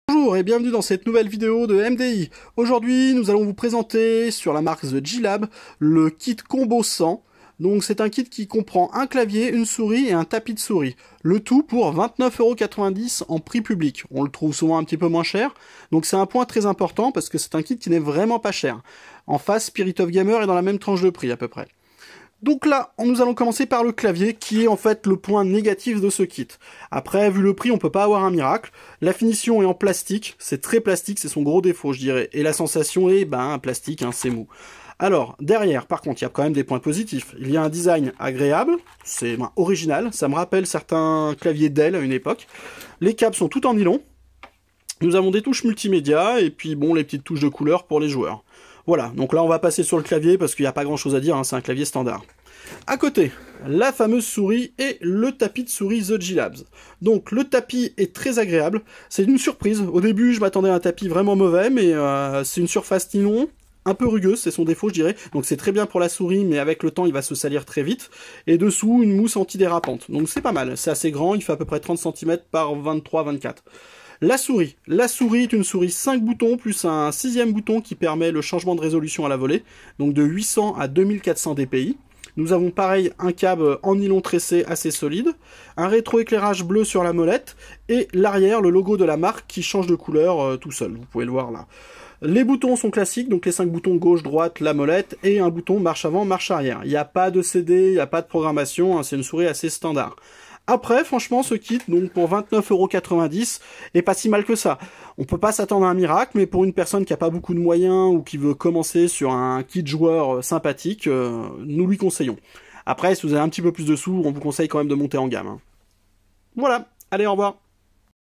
Bonjour et bienvenue dans cette nouvelle vidéo de MDI. Aujourd'hui, nous allons vous présenter sur la marque The G-Lab le kit Combo 100. Donc c'est un kit qui comprend un clavier, une souris et un tapis de souris. Le tout pour 29,90 € en prix public. On le trouve souvent un petit peu moins cher. Donc c'est un point très important parce que c'est un kit qui n'est vraiment pas cher. En face, Spirit of Gamer est dans la même tranche de prix à peu près. Donc là, nous allons commencer par le clavier, qui est en fait le point négatif de ce kit. Après, vu le prix, on peut pas avoir un miracle. La finition est en plastique, c'est très plastique, c'est son gros défaut, je dirais. Et la sensation est, plastique, hein, c'est mou. Alors, derrière, par contre, il y a quand même des points positifs. Il y a un design agréable, c'est original, ça me rappelle certains claviers Dell à une époque. Les câbles sont tout en nylon. Nous avons des touches multimédia, et puis bon, les petites touches de couleur pour les joueurs. Voilà, donc là on va passer sur le clavier parce qu'il n'y a pas grand chose à dire, hein, c'est un clavier standard. À côté, la fameuse souris et le tapis de souris The G-Labs. Donc le tapis est très agréable, c'est une surprise. Au début je m'attendais à un tapis vraiment mauvais, mais c'est une surface nylon, un peu rugueuse, c'est son défaut je dirais. Donc c'est très bien pour la souris, mais avec le temps il va se salir très vite. Et dessous une mousse antidérapante, donc c'est pas mal, c'est assez grand, il fait à peu près 30 cm par 23-24. La souris est une souris 5 boutons plus un 6e bouton qui permet le changement de résolution à la volée, donc de 800 à 2400 dpi. Nous avons pareil un câble en nylon tressé assez solide, un rétroéclairage bleu sur la molette, et l'arrière, le logo de la marque qui change de couleur tout seul, vous pouvez le voir là. Les boutons sont classiques, donc les 5 boutons gauche, droite, la molette, et un bouton marche avant, marche arrière. Il n'y a pas de CD, il n'y a pas de programmation, hein, c'est une souris assez standard. Après, franchement, ce kit, donc pour 29,90 € est pas si mal que ça. On peut pas s'attendre à un miracle, mais pour une personne qui a pas beaucoup de moyens ou qui veut commencer sur un kit joueur sympathique, nous lui conseillons. Après, si vous avez un petit peu plus de sous, on vous conseille quand même de monter en gamme, hein. Voilà, allez, au revoir.